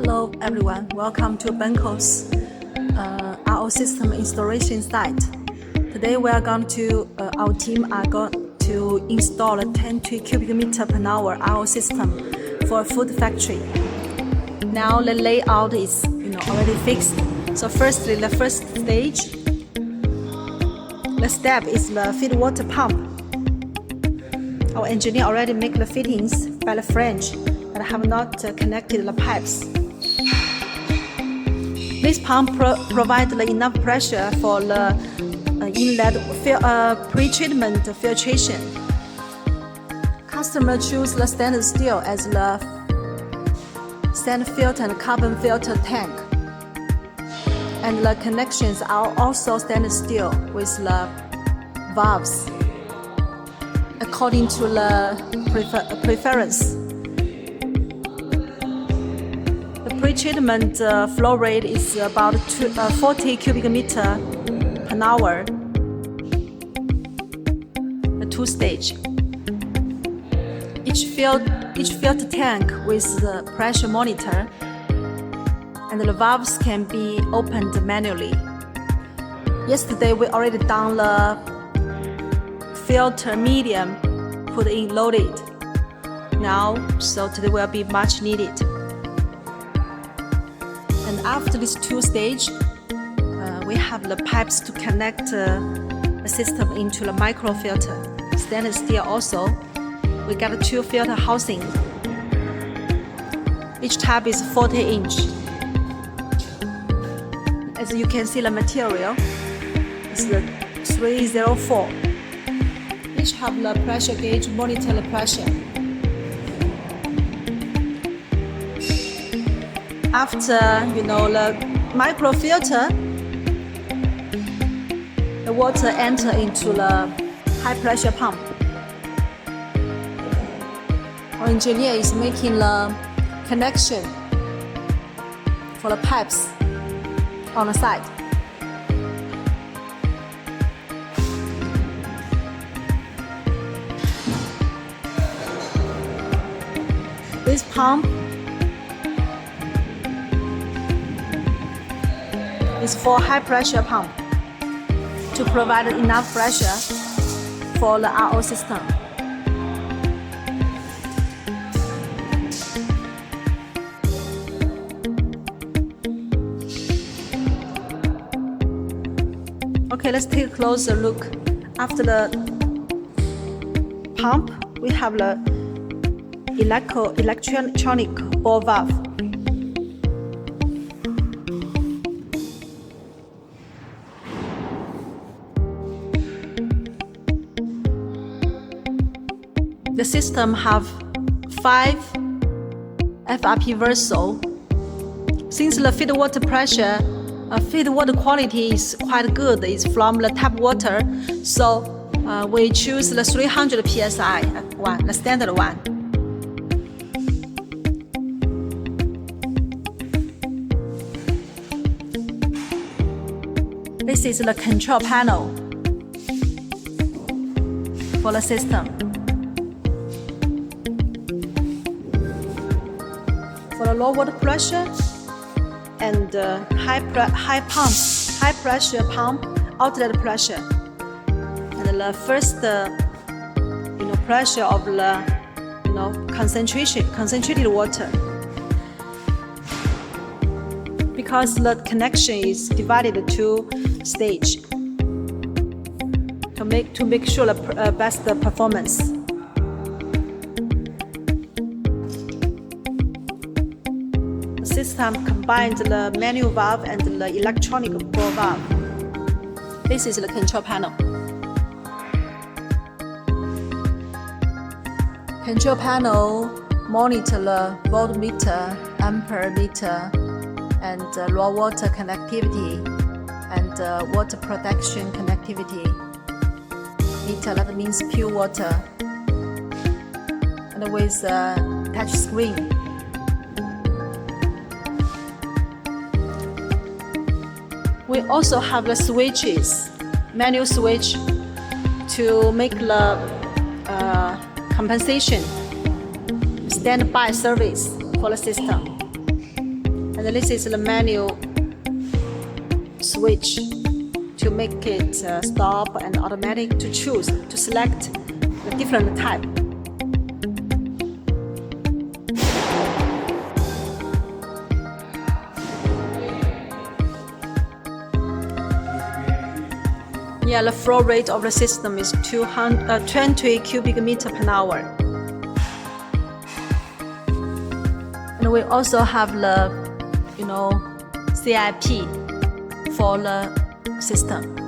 Hello everyone, welcome to BNKO's RO system installation site. Today we are going to, our team are going to install a 10 cubic meter per hour RO system for a food factory. Now the layout is already fixed. So firstly, the first stage, the step is the feed water pump. Our engineer already make the fittings by the flange, but have not connected the pipes. This pump provides enough pressure for the inlet pre-treatment filtration. Customer choose the stainless steel as the sand filter and carbon filter tank. And the connections are also stainless steel with the valves according to the preference. The pre-treatment flow rate is about 40 cubic meter per hour, the two-stage. Each filter tank with the pressure monitor, and the valves can be opened manually. Yesterday we already done the filter medium, put in loaded. So today will be much needed. And after this two stage, we have the pipes to connect the system into the microfilter. Stainless steel also. We got two filter housing. Each tab is 40 inch. As you can see, the material is the 304. Each have the pressure gauge, monitor the pressure. After the microfilter, the water enter into the high pressure pump. Our engineer is making the connection for the pipes on the side. This pump is for high pressure pump to provide enough pressure for the RO system. Okay, let's take a closer look. After the pump, we have the electronic ball valve. The system have 5 FRP vessels. Since the feed water pressure, feed water quality is quite good. It's from the tap water, so we choose the 300 psi one, the standard one. This is the control panel for the system. For the low water pressure and high pressure pump, outlet pressure, and the first pressure of the concentrated water. Because the connection is divided to stage to make sure the best performance. The system combines the manual valve and the electronic ball valve. This is the control panel. Control panel monitor the voltmeter, ampere meter, and raw water connectivity, and water protection connectivity. Meter, that means pure water, and with touch screen. We also have the switches, manual switch to make the compensation standby service for the system. And this is the menu switch to make it stop and automatic to choose, to select the different type. Yeah, the flow rate of the system is 20 cubic meter per hour. And we also have the, CIP for the system.